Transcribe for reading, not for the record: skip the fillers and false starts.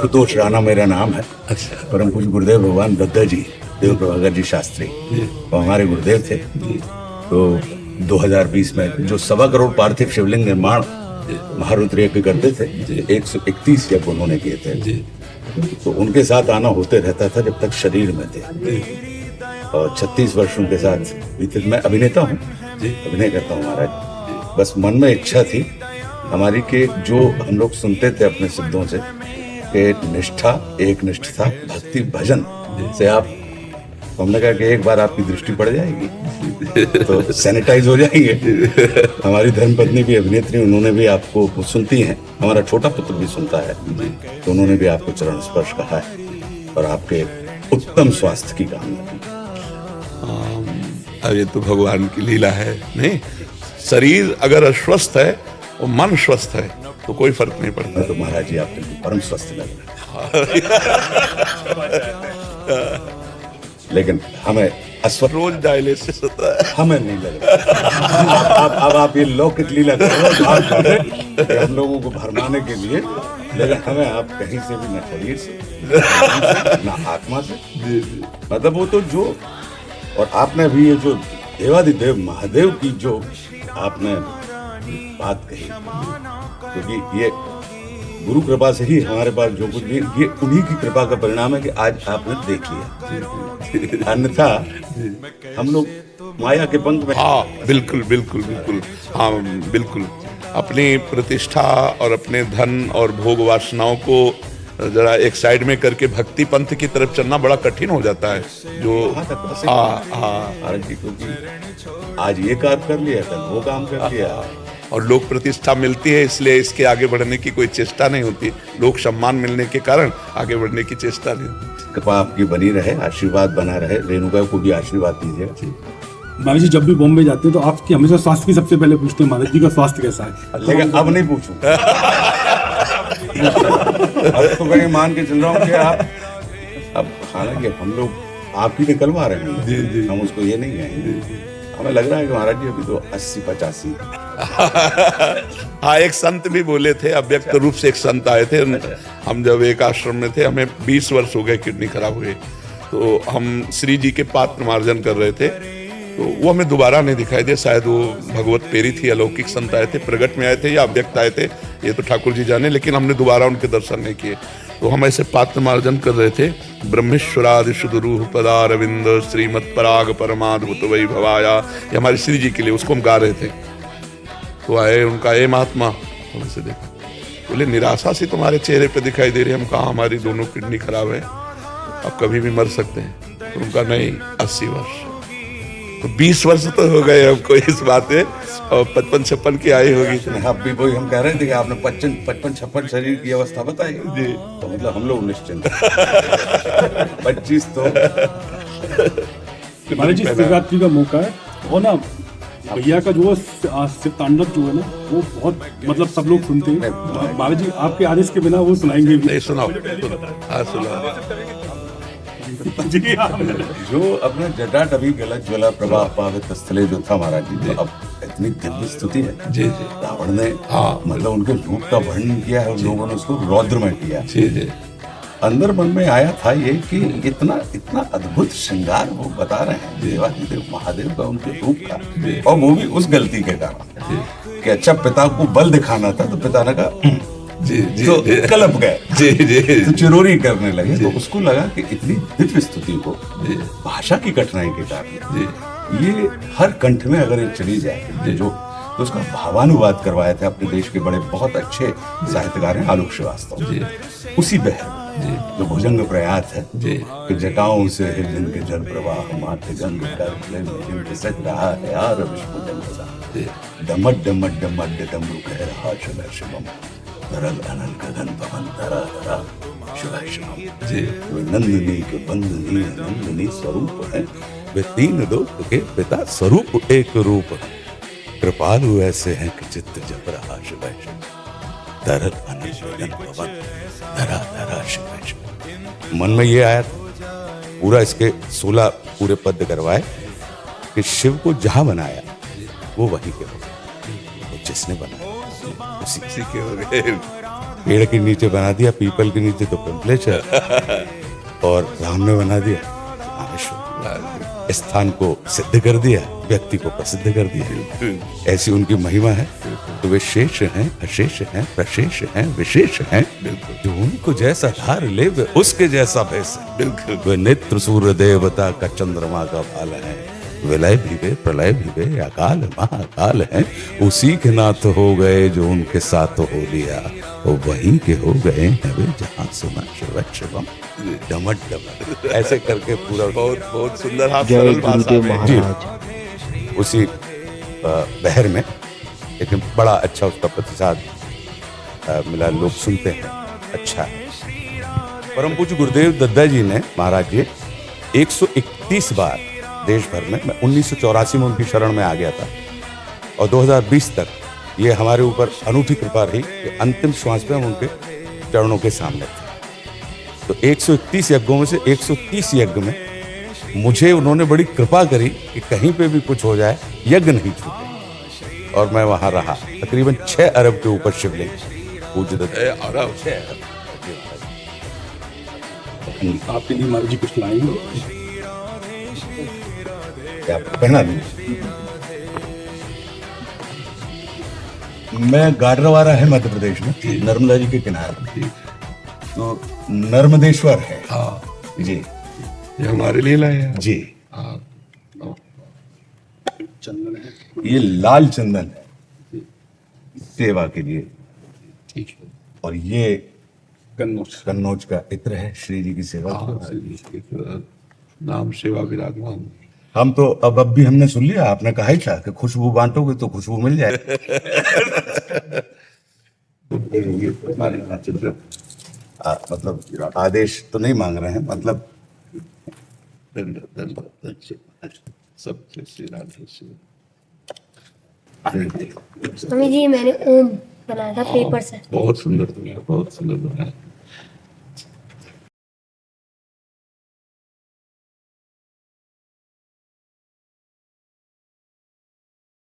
आशुतोष राणा मेरा नाम है। अच्छा। परम पूज्य गुरुदेव भगवान दत्ता जी, देव प्रभाकर जी शास्त्री, वो हमारे गुरुदेव थे। तो 2020 में जो 1.25 करोड़ पार्थिव शिवलिंग निर्माण महारुद्र यज्ञ करते थे, 131 यज्ञ उन्होंने किए थे। तो उनके साथ आना होते रहता था जब तक शरीर में थे। और 36 वर्षों के साथ बीते। मैं अभिनेता हूँ, अभिनय करता हूँ महाराज। बस मन में इच्छा थी हमारी कि जो हम लोग सुनते थे अपने सिद्धों से कि निष्ठा, एक निष्ठता, भक्ति, भजन से आप, हमने कहा कि एक बार आपकी दृष्टि पड़ जाएगी तो सैनिटाइज हो जाएंगे। हमारी धर्मपत्नी भी अभिनेत्री, उन्होंने भी आपको सुनती हैं, हमारा छोटा पुत्र भी सुनता है, तो उन्होंने भी आपको चरण स्पर्श कहा है और आपके उत्तम स्वास्थ्य की कामना की। अब ये तो भगवान की लीला है। नहीं, शरीर अगर अस्वस्थ है और मन स्वस्थ है तो कोई फर्क नहीं पड़ता। तो महाराज जी आपके परम स्वस्थ लग रहे हैं। लेकिन हमें अस्वस्थ रोज डायलिसिस होता है, हमें नहीं लग रहा। अब आप ये लौकिक लीला कर रहे हैं हम लोगों को भरमाने के लिए, लेकिन हमें आप कहीं से भी, न शरीर से न आत्मा से, मतलब वो तो जो, और आपने भी ये जो देवादिदेव महादेव की जो आपने बात कही, क्योंकि ये गुरु कृपा से ही हमारे पास जो कुछ भी, ये उन्हीं की कृपा का परिणाम है कि आज आपने देख लिया। अन्यथा हम लोग माया के पंख में। हाँ बिल्कुल बिल्कुल बिल्कुल, हाँ बिल्कुल। अपनी प्रतिष्ठा और अपने धन और भोग वासनाओं को जरा एक साइड में करके भक्ति पंथ की तरफ चलना बड़ा कठिन हो जाता है। जो महाराज जी, क्योंकि आज ये काम कर लिया, कल वो काम कर लिया, और लोक प्रतिष्ठा मिलती है इसलिए इसके आगे बढ़ने की कोई चेष्टा नहीं होती। लोक सम्मान मिलने के कारण आगे बढ़ने की चेष्टा नहीं होती। कृपा आपकी बनी रहे, आशीर्वाद बना रहे। रेणुका को भी आशीर्वाद दीजिए। महाराज जी जब भी बॉम्बे जाते हैं तो आपकी हमेशा स्वास्थ्य की सबसे पहले पूछते हैं, महाराज जी का स्वास्थ्य कैसा है? लेकिन अब नहीं पूछूं। अब तो मैं मान के चल रहा हूँ कि आप, अब हालांकि हम लोग आपकी निकलवा रहे हैं, हम उसको ये नहीं कहेंगे। हमें लग रहा है कि महाराज जी अभी तो 80-85। हाँ, एक संत भी बोले थे, अव्यक्त रूप से एक संत आए थे। हम जब एक आश्रम में थे, हमें 20 वर्ष हो गए किडनी खराब हुए, तो हम श्री जी के पात्र मार्जन कर रहे थे, तो वो हमें दोबारा नहीं दिखाई दे। शायद वो भगवत पेरी थी, अलौकिक संत आए थे, प्रगट में आए थे या अव्यक्त आए थे, ये तो ठाकुर जी जाने, लेकिन हमने दोबारा उनके दर्शन नहीं किए। तो हम ऐसे पात्र मार्जन कर रहे थे। ब्रह्मेश्वरादि शुद्ध रूह पदारविंद श्रीमत् पराग परमाद्भुत वैभवाया, ये हमारे श्री जी के लिए, उसको हम गा रहे थे। तो आए, उनका ए महात्मा, हमसे देखा, बोले निराशा सी तुम्हारे चेहरे पे दिखाई दे रही है। हम कहा हमारी दोनों किडनी खराब है, अब कभी भी मर सकते हैं। तो उनका नहीं, 80 वर्ष। तो 20 वर्ष तो हो गए हमको इस बात में, और 55-56 की आई होगी। अब भी वही हम कह रहे थे कि आपने 55-56 शरीर की अवस्था बताई जी, तो मतलब हम लोग निश्चिंत। 25 तो महाराज जी शिवरात्रि का मौका है, वो ना भैया का जो शिव तांडव जो है ना, वो बहुत, मतलब सब लोग सुनते हैं। महाराज जी आपके आदेश के बिना वो सुनाएंगे भी। नहीं, सुनाओ। हाँ, सुनाओ। जो अपने जटाट अभी गलत ज्वला प्रभा पावित स्थले जो था महाराज जी, तो अब इतनी दिव्य स्तुति है जी जी। रावण ने, हाँ, मतलब उनके रूप का वर्णन किया है, लोगों ने उसको रौद्र में किया जी जी। अंदर मन में आया था ये कि इतना इतना अद्भुत श्रृंगार वो बता रहे हैं देवादिदेव महादेव का, उनके रूप का, और वो भी उस गलती के कारण कि अच्छा पिता को बल दिखाना था, तो पिता ने कहा जी जी, तो कलप गए जी जी, तो चिरोरी करने लगे। तो उसको लगा कि इतनी दिव्य स्तुति को भाषा की कठिनाई के कारण ये हर कंठ में अगर ये चली जाए जो, तो उसका भावानुवाद करवाए थे अपने देश के बड़े बहुत अच्छे साहित्यकार हैं आलोक श्रीवास्तव। उसी बहर जो भुजंग प्रयात है कि जटाओं से हिंद के जल प्रवाह माथे गंग कर सज रहा है यार विष्णु डमट डमट डमट डमरू कह रहा शिव शिवम तरल अनल गगन पवन धरा धरा शिवाय शिवम जी। नंदिनी के बंदनी नंदिनी स्वरूप है, वे 3 लोक के पिता स्वरूप एक रूप, कृपालु ऐसे हैं कि चित्त जप रहा शिवाय शिवम तरल अनल गगन पवन धरा धरा शिवाय शिवम। मन में ये आया था, पूरा इसके 16 पूरे पद करवाए कि शिव को जहां बनाया वो वहीं के हो, जिसने बनाया उसी के हो गए। पेड़ के नीचे बना दिया, पीपल के नीचे तो टेम्परेचर, और राम ने बना दिया रामेश्वर। स्थान को सिद्ध कर दिया, व्यक्ति को प्रसिद्ध कर दिया। ऐसी उनकी महिमा है। तो वे शेष हैं, अशेष हैं, प्रशेष हैं, विशेष हैं। जो उनको जैसा धार ले वे उसके जैसा भैस है। बिल्कुल। वे नेत्र सूर्य देवता का चंद्रमा का भाल है। विलय भी वे, प्रलय भी वे, अकाल महाकाल है। उसी के नाथ हो गए जो उनके साथ हो लिया, वो वहीं के हो गए हैं वे जहाँ सुना शिव शिवम डमट डमट। ऐसे करके पूरा बहुत बहुत सुंदर, आप जय सरल भाषा गुरुदेव में। महाराज। उसी बहर में लेकिन बड़ा अच्छा उसका प्रतिसाद मिला, लोग सुनते हैं, अच्छा है। परम पूज्य गुरुदेव दद्दा जी ने, महाराज जी 131 बार देश भर में, मैं 1984 में उनकी शरण में आ गया था, और 2020 तक ये हमारे ऊपर अनूठी कृपा रही कि अंतिम श्वास पे हम उनके चरणों के सामने थे। तो 131 यज्ञों में से 130 यज्ञ में मुझे उन्होंने बड़ी कृपा करी कि कहीं पे भी कुछ हो जाए यज्ञ नहीं छूटे, और मैं वहां रहा। तकरीबन 6 अरब के ऊपर शिवलिंग पूज्य दत्त। अरब। 6 अरब। आपके लिए महाराज जी कुछ लाएंगे? क्या पहना दूं? मैं गाडरवारा है मध्य प्रदेश में, नर्मदा जी के किनारे, तो नर्मदेश्वर है। हाँ जी ये हमारे लिए लाए हैं। जी। हाँ चंदन है। ये लाल चंदन है सेवा के लिए, ठीक है। और ये कन्नौज। कन्नौज का इत्र है श्री जी की सेवा के लिए। हाँ, नाम सेवा विराजमान। हम तो अब भी हमने सुन लिया, आपने कहा ही था कि खुशबू बांटोगे तो खुशबू मिल जाए। मतलब आदेश तो नहीं मांग रहे हैं, मतलब सब श्री राधे श्री। स्वामी जी मैंने ओम बनाया था पेपर से। बहुत सुंदर बनाया, बहुत सुंदर बनाया।